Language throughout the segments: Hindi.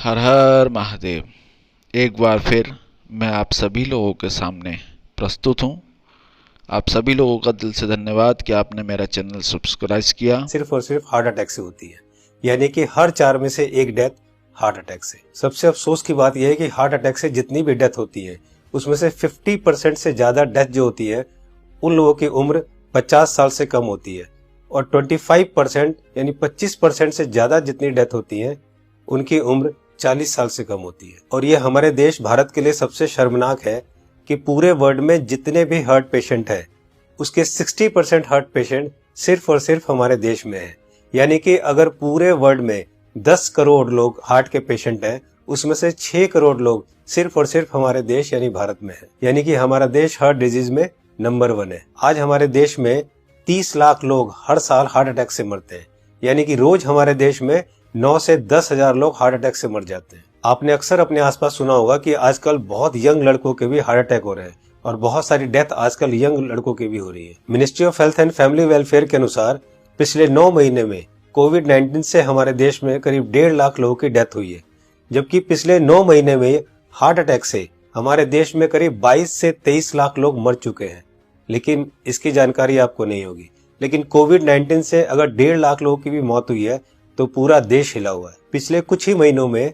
हर हर महादेव। एक बार फिर मैं आप सभी लोगों के सामने प्रस्तुत हूँ। आप सभी लोगों का दिल से धन्यवाद कि आपने मेरा चैनल सब्सक्राइब किया। सिर्फ और सिर्फ हार्ट अटैक से होती है, यानी कि हर 4 में से एक डेथ हार्ट अटैक से। सबसे अफसोस की बात यह है कि हार्ट अटैक से जितनी भी डेथ होती है उसमें से 50% से ज्यादा डेथ जो होती है उन लोगों की उम्र 50 साल से कम होती है और 25% यानी 25% से ज्यादा जितनी डेथ होती है उनकी उम्र 40 साल से कम होती है। और ये हमारे देश भारत के लिए सबसे शर्मनाक है कि पूरे वर्ल्ड में जितने भी हार्ट पेशेंट है उसके 60% हार्ट पेशेंट सिर्फ और सिर्फ हमारे देश में है। यानी कि अगर पूरे वर्ल्ड में 10 करोड़ लोग हार्ट के पेशेंट हैं उसमें से 6 करोड़ लोग सिर्फ और सिर्फ हमारे देश यानी भारत में है। यानी कि हमारा देश हार्ट डिजीज में नंबर 1 है। आज हमारे देश में 30 लाख लोग हर साल हार्ट अटैक से मरते हैं, यानी कि रोज हमारे देश में 9 से 10 हजार लोग हार्ट अटैक से मर जाते हैं। आपने अक्सर अपने आसपास सुना होगा कि आजकल बहुत यंग लड़कों के भी हार्ट अटैक हो रहे हैं और बहुत सारी डेथ आजकल यंग लड़कों की भी हो रही है। Ministry of health and family welfare के अनुसार पिछले 9 महीने में कोविड-19 से हमारे देश में करीब 1.5 लाख लोगों की डेथ हुई है, जबकि पिछले 9 महीने में हार्ट अटैक से हमारे देश में करीब 22 से 23 लाख लोग मर चुके हैं। लेकिन इसकी जानकारी आपको नहीं होगी, लेकिन कोविड-19 से अगर 1.5 लाख लोगों की भी मौत हुई है तो पूरा देश हिला हुआ है। पिछले कुछ ही महीनों में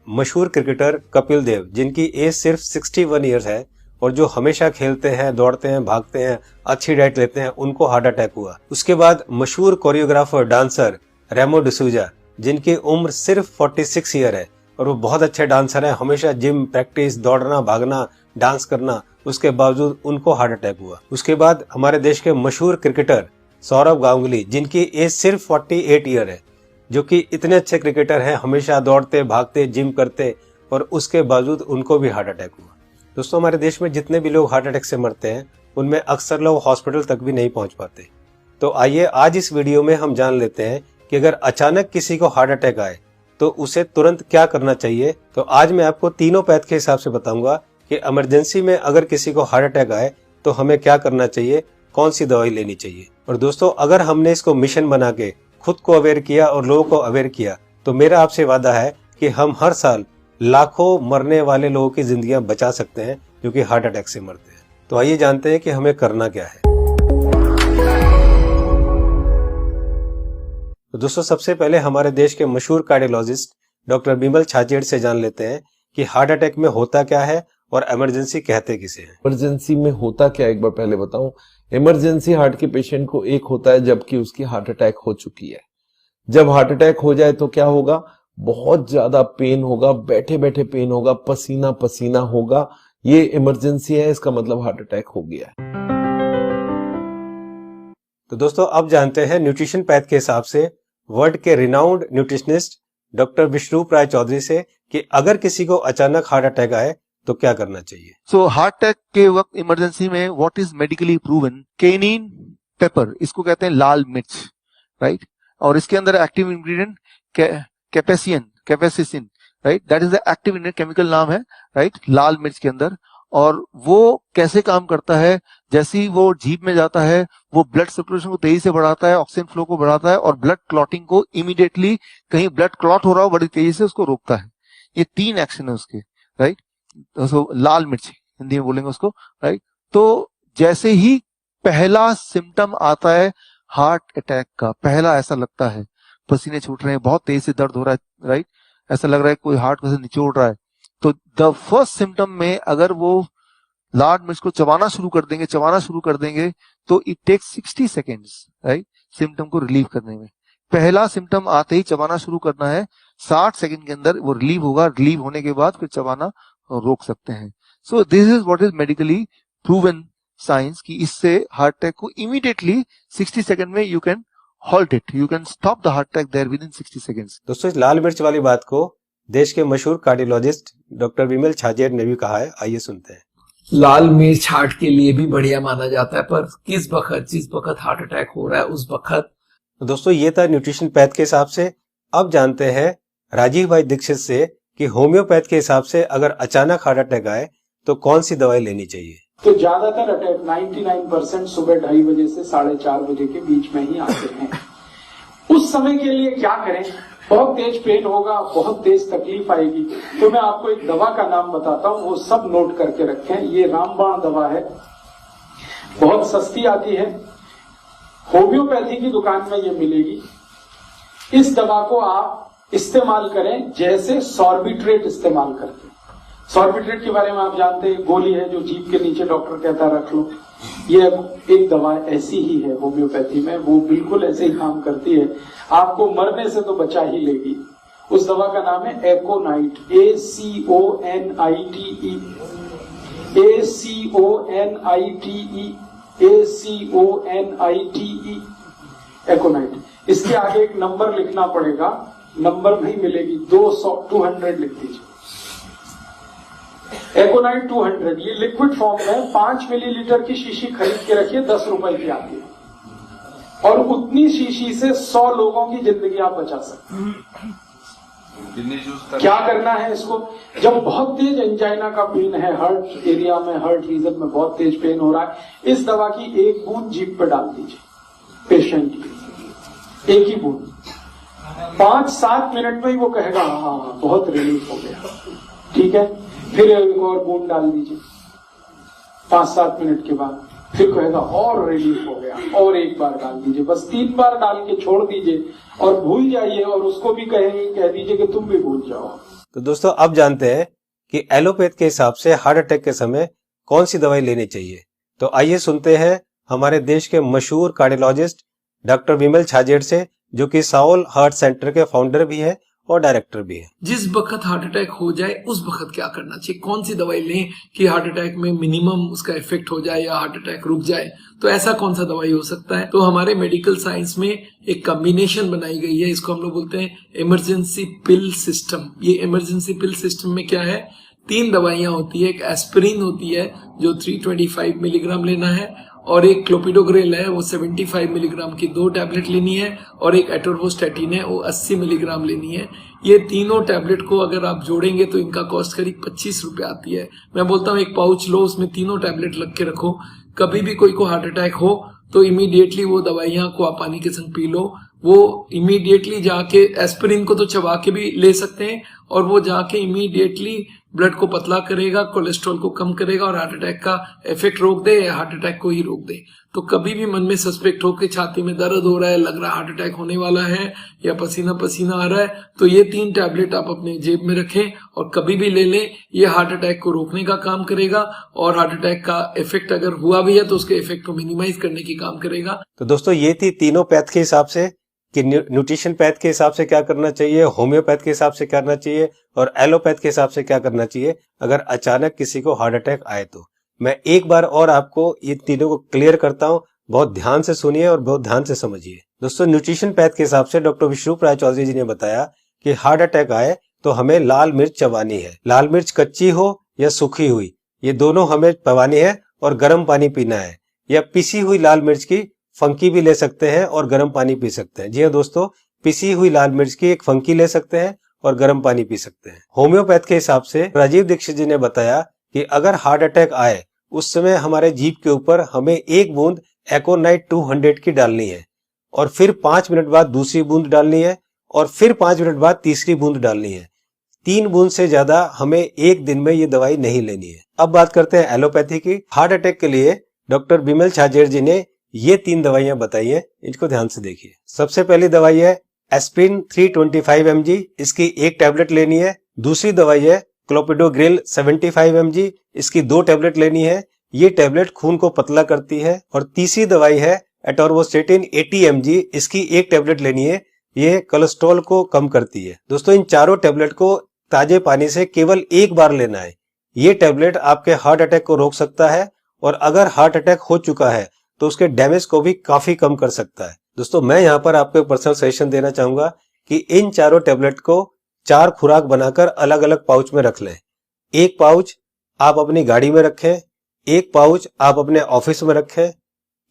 मशहूर क्रिकेटर कपिल देव, जिनकी एज सिर्फ 61 ईयर्स है और जो हमेशा खेलते हैं, दौड़ते हैं, भागते हैं, अच्छी डाइट लेते हैं, उनको हार्ट अटैक हुआ। उसके बाद मशहूर कोरियोग्राफर डांसर रेमो डिसूजा, जिनकी उम्र सिर्फ 46 ईयर है और वो बहुत अच्छे डांसर हैं, हमेशा जिम, प्रैक्टिस, दौड़ना, भागना, डांस करना, उसके बावजूद उनको हार्ट अटैक हुआ। उसके बाद हमारे देश के मशहूर क्रिकेटर सौरव गांगुली, जिनकी एज सिर्फ 48 ईयर है, जो कि इतने अच्छे क्रिकेटर हैं, हमेशा दौड़ते, भागते, जिम करते और उसके बावजूद उनको भी हार्ट अटैक हुआ। दोस्तों, हमारे देश में जितने भी लोग हार्ट अटैक से मरते हैं उनमें अक्सर लोग हॉस्पिटल तक भी नहीं पहुंच पाते। तो आइए आज इस वीडियो में हम जान लेते हैं कि अगर अचानक किसी को हार्ट अटैक आए तो उसे तुरंत क्या करना चाहिए। तो आज मैं आपको तीनों पैथ के हिसाब से बताऊंगा कि इमरजेंसी में अगर किसी को हार्ट अटैक आए तो हमें क्या करना चाहिए, कौन सी दवाई लेनी चाहिए। और दोस्तों, अगर हमने इसको मिशन बना के खुद को अवेयर किया और लोगों को अवेयर किया तो मेरा आपसे वादा है कि हम हर साल लाखों मरने वाले लोगों की जिंदगियां बचा सकते हैं जो कि हार्ट अटैक से मरते हैं। तो आइए जानते हैं कि हमें करना क्या है। तो दोस्तों, सबसे पहले हमारे देश के मशहूर कार्डियोलॉजिस्ट डॉक्टर बिमल छाजेड़ से जान लेते हैं कि हार्ट अटैक में होता क्या है और इमरजेंसी कहते किसे हैं। इमरजेंसी में होता क्या, एक बार पहले बताऊं। इमरजेंसी हार्ट के पेशेंट को एक होता है जबकि उसकी हार्ट अटैक हो चुकी है। जब हार्ट अटैक हो जाए तो क्या होगा, बहुत ज्यादा पेन होगा, बैठे बैठे पेन होगा, पसीना पसीना होगा। ये इमरजेंसी है, इसका मतलब हार्ट अटैक हो गया है। तो दोस्तों, अब जानते हैं न्यूट्रिशन पैथ के हिसाब से वर्ल्ड के रिनाउंड न्यूट्रिशनिस्ट डॉक्टर विश्वरूप राय चौधरी से कि अगर किसी को अचानक हार्ट अटैक आए तो क्या करना चाहिए। सो हार्ट अटैक के वक्त इमरजेंसी में what is medically proven, cayenne pepper, इसको कहते हैं लाल मिर्च, राइट। और इसके अंदर active ingredient capsaicin, right, that is the active ingredient, chemical नाम है, राइट, लाल मिर्च के अंदर। और वो कैसे काम करता है, जैसे ही वो जीभ में जाता है वो ब्लड सर्कुलेशन को तेजी से बढ़ाता है, ऑक्सीजन फ्लो को बढ़ाता है और ब्लड क्लॉटिंग को इमीडिएटली, कहीं ब्लड क्लॉट हो रहा हो बड़ी तेजी से उसको रोकता है। ये 3 एक्शन है उसके, राइट। तो लाल मिर्च हिंदी में बोलेंगे उसको, राइट। तो जैसे ही पहला सिम्टम आता है हार्ट अटैक का, पहला ऐसा लगता है पसीने छूट रहे हैं, बहुत तेज से दर्द हो रहा है, राइट, ऐसा लग रहा है कोई हार्ट को से निचोड़ रहा है, तो द फर्स्ट सिम्टम में अगर वो लाल मिर्च को चबाना शुरू कर देंगे तो it takes 60 seconds, right, symptom को रिलीव करने में। पहला सिम्टम आते ही चबाना शुरू करना है, 60 सेकेंड के अंदर वो रिलीव होगा, रिलीव होने के बाद फिर चबाना रोक सकते हैं। So this is what is medically proven science कि इससे हार्ट अटैक को इमीडिएटली 60 सेकंड में you can halt it, you can stop the heart attack there within 60 seconds. दोस्तों, इस लाल मिर्च वाली बात को देश के मशहूर कार्डियोलॉजिस्ट डॉक्टर विमल छाजेड़ ने भी कहा है, आइए सुनते हैं। लाल मिर्च हार्ट के लिए भी बढ़िया माना जाता है, पर जिस वक्त हार्ट अटैक हो रहा है उस वक्त। दोस्तों, ये था न्यूट्रिशन पैथ के हिसाब से। अब जानते हैं राजीव भाई दीक्षित से कि होम्योपैथ के हिसाब से अगर अचानक हार्ट अटैक आए तो कौन सी दवाई लेनी चाहिए। तो ज्यादातर अटैक 99% सुबह 2:30 बजे से 4:30 बजे के बीच में ही आते हैं। उस समय के लिए क्या करें, बहुत तेज पेन होगा, बहुत तेज तकलीफ आएगी। तो मैं आपको एक दवा का नाम बताता हूँ, वो सब नोट करके रखें। ये रामबाण दवा है, बहुत सस्ती आती है, होम्योपैथी की दुकान में ये मिलेगी। इस दवा को आप इस्तेमाल करें जैसे सॉर्बिट्रेट इस्तेमाल करते हैं। सॉर्बिट्रेट के बारे में आप जानते हैं, गोली है जो जीभ के नीचे डॉक्टर कहता है रख लो। ये एक दवा ऐसी ही है होम्योपैथी में, वो बिल्कुल ऐसे ही काम करती है, आपको मरने से तो बचा ही लेगी। उस दवा का नाम है एकोनाइट, ACONITE, ACONITE, एकोनाइट। इसके आगे एक नंबर लिखना पड़ेगा, नंबर नहीं मिलेगी, 200 लिख दीजिए। एकोनाइट 200, ये लिक्विड फॉर्म में 5 मिलीलीटर की शीशी खरीद के रखिए, 10 रुपए की आती है, और उतनी शीशी से 100 लोगों की जिंदगी आप बचा सकते हैं। क्या करना है इसको? जब बहुत तेज एंजाइना का पेन है, हार्ट एरिया में, हार्ट रीजन में बहुत तेज पेन हो रहा है, इस दवा की एक बूंद जीभ पे डाल दीजिए पेशेंट की, एक ही बूंद। 5-7 मिनट में ही वो कहेगा हाँ बहुत रिलीफ हो गया, ठीक है। फिर एक और बूंद डाल दीजिए 5-7 मिनट के बाद, फिर कहेगा और रिलीफ हो गया, और एक बार डाल दीजिए। बस 3 बार डाल के छोड़ दीजिए और भूल जाइए, और उसको भी कह दीजिए कि तुम भी भूल जाओ। तो दोस्तों अब जानते हैं कि एलोपैथ के हिसाब से हार्ट अटैक के समय कौन सी दवाई लेनी चाहिए। तो आइए सुनते हैं हमारे देश के मशहूर कार्डियोलॉजिस्ट डॉक्टर विमल छाजेड़ से, जो कि साउल हार्ट सेंटर के फाउंडर भी है और डायरेक्टर भी है। जिस वक्त हार्ट अटैक हो जाए उस वक्त क्या करना चाहिए, कौन सी दवाई लें कि हार्ट अटैक में मिनिमम उसका इफेक्ट हो जाए या हार्ट अटैक रुक जाए, तो ऐसा कौन सा दवाई हो सकता है। तो हमारे मेडिकल साइंस में एक कॉम्बिनेशन बनाई गई है, इसको हम लोग बोलते हैं इमरजेंसी पिल सिस्टम। ये इमरजेंसी पिल सिस्टम में क्या है, 3 दवाइयां होती है। एक एस्पिरिन होती है जो 325 मिलीग्राम लेना है, और एक क्लोपिडोग्रेल है वो 75 मिलीग्राम की 2 टैबलेट लेनी है, और एक एटोर्वोस्टैटिन है वो 80 मिलीग्राम लेनी है। ये तीनों टैबलेट को अगर आप जोड़ेंगे तो इनका कॉस्ट करीब 25 रुपए आती है। मैं बोलता हूँ एक पाउच लो, उसमें तीनों टैबलेट लग के रखो, कभी भी कोई को हार्ट अटैक हो तो इमीडिएटली वो दवाइयां को आप पानी के संग पी लो। वो इमीडिएटली जाके एस्पिरिन को तो चबा के भी ले सकते हैं, और वो जाके इमीडिएटली ब्लड को पतला करेगा, कोलेस्ट्रॉल को कम करेगा, और हार्ट अटैक का इफेक्ट रोक दे या हार्ट अटैक को ही रोक दे। तो कभी भी मन में सस्पेक्ट हो कि छाती में दर्द हो रहा है, लग रहा है हार्ट अटैक होने वाला है, या पसीना पसीना आ रहा है, तो ये 3 टैबलेट आप अपने जेब में रखें और कभी भी ले लें। ये हार्ट अटैक को रोकने का काम करेगा, और हार्ट अटैक का इफेक्ट अगर हुआ भी है तो उसके इफेक्ट को मिनिमाइज करने की काम करेगा। तो दोस्तों ये थी तीनों पैथ के हिसाब से कि न्यूट्रिशन पैथ के हिसाब से क्या करना चाहिए, होम्योपैथ के हिसाब से क्या करना चाहिए, और एलोपैथ के हिसाब से क्या करना चाहिए अगर अचानक किसी को हार्ट अटैक आए। तो मैं एक बार और आपको ये तीनों को क्लियर करता हूँ, बहुत ध्यान से सुनिए और बहुत ध्यान से समझिए। दोस्तों न्यूट्रिशन पैथ के हिसाब से डॉक्टर विष्णु राय चौधरी जी ने बताया कि हार्ट अटैक आए तो हमें लाल मिर्च चबानी है। लाल मिर्च कच्ची हो या सूखी हुई, ये दोनों हमें चबानी है, और गर्म पानी पीना है। या पिसी हुई लाल मिर्च की फंकी भी ले सकते हैं और गर्म पानी पी सकते हैं। जी हाँ दोस्तों, पिसी हुई लाल मिर्च की एक फंकी ले सकते हैं और गर्म पानी पी सकते हैं। होम्योपैथ के हिसाब से राजीव दीक्षित जी ने बताया कि अगर हार्ट अटैक आए उस समय हमारे जीभ के ऊपर हमें 1 बूंद एकोनाइट 200 की डालनी है, और फिर 5 मिनट बाद दूसरी बूंद डालनी है, और फिर 5 मिनट बाद तीसरी बूंद डालनी है। 3 बूंद से ज्यादा हमें एक दिन में ये दवाई नहीं लेनी है। अब बात करते हैं एलोपैथी की। हार्ट अटैक के लिए डॉक्टर विमल छाजेड़ जी ने ये 3 दवाइयां बताई है, इनको ध्यान से देखिए। सबसे पहली दवाई है एस्पिरिन 325 mg, इसकी 1 टैबलेट लेनी है। दूसरी दवाई है क्लोपिडोग्रेल 75 mg, इसकी 2 टैबलेट लेनी है। ये टैबलेट खून को पतला करती है। और तीसरी दवाई है एटोर्वोस्टैटिन 80 mg, इसकी 1 टैबलेट लेनी है। ये कोलेस्ट्रॉल को कम करती है। दोस्तों इन चारों टैबलेट को ताजे पानी से केवल 1 बार लेना है। ये टैबलेट आपके हार्ट अटैक को रोक सकता है, और अगर हार्ट अटैक हो चुका है तो उसके डैमेज को भी काफी कम कर सकता है। दोस्तों मैं यहाँ पर आपको एक पर्सनल सजेशन देना चाहूंगा कि इन चारों टैबलेट को 4 खुराक बनाकर अलग अलग पाउच में रख लें। 1 पाउच आप अपनी गाड़ी में रखें, 1 पाउच आप अपने ऑफिस में रखें,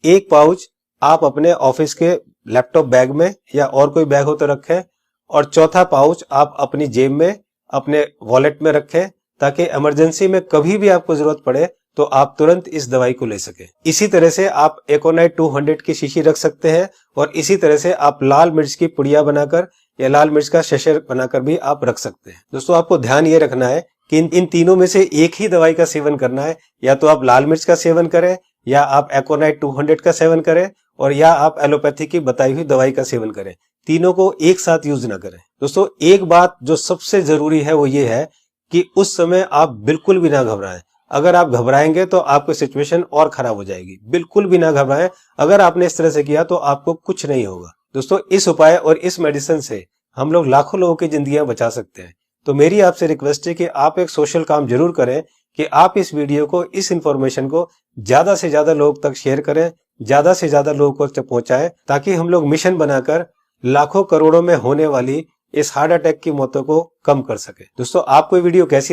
1 पाउच आप अपने ऑफिस के लैपटॉप बैग में या और कोई बैग हो तो रखें, और चौथा पाउच आप अपनी जेब में, अपने वॉलेट में रखें, ताकि इमरजेंसी में कभी भी आपको जरूरत पड़े तो आप तुरंत इस दवाई को ले सके। इसी तरह से आप एकोनाइट 200 की शीशी रख सकते हैं, और इसी तरह से आप लाल मिर्च की पुड़िया बनाकर या लाल मिर्च का शशर बनाकर भी आप रख सकते हैं। दोस्तों आपको ध्यान ये रखना है कि इन तीनों में से एक ही दवाई का सेवन करना है। या तो आप लाल मिर्च का सेवन करें, या आप एकोनाइट 200 का सेवन करें, और या आप एलोपैथी की बताई हुई दवाई का सेवन करें। तीनों को एक साथ यूज ना करें। दोस्तों एक बात जो सबसे जरूरी है वो ये है कि उस समय आप बिल्कुल भी ना घबराएं। अगर आप घबराएंगे तो आपकी सिचुएशन और खराब हो जाएगी। बिल्कुल भी ना घबराएं। अगर आपने इस तरह से किया तो आपको कुछ नहीं होगा। दोस्तों इस उपाय और इस मेडिसिन से हम लोग लाखों लोगों की जिंदगियां बचा सकते हैं। तो मेरी आपसे रिक्वेस्ट है कि आप एक सोशल काम जरूर करें कि आप इस वीडियो को, इस इंफॉर्मेशन को ज्यादा से ज्यादा लोग तक शेयर करें, ज्यादा से ज्यादा लोगों को पहुंचाएं, ताकि हम लोग मिशन बनाकर लाखों करोड़ों में होने वाली इस हार्ट अटैक की मौतों को कम कर सके। दोस्तों आपको ये वीडियो कैसी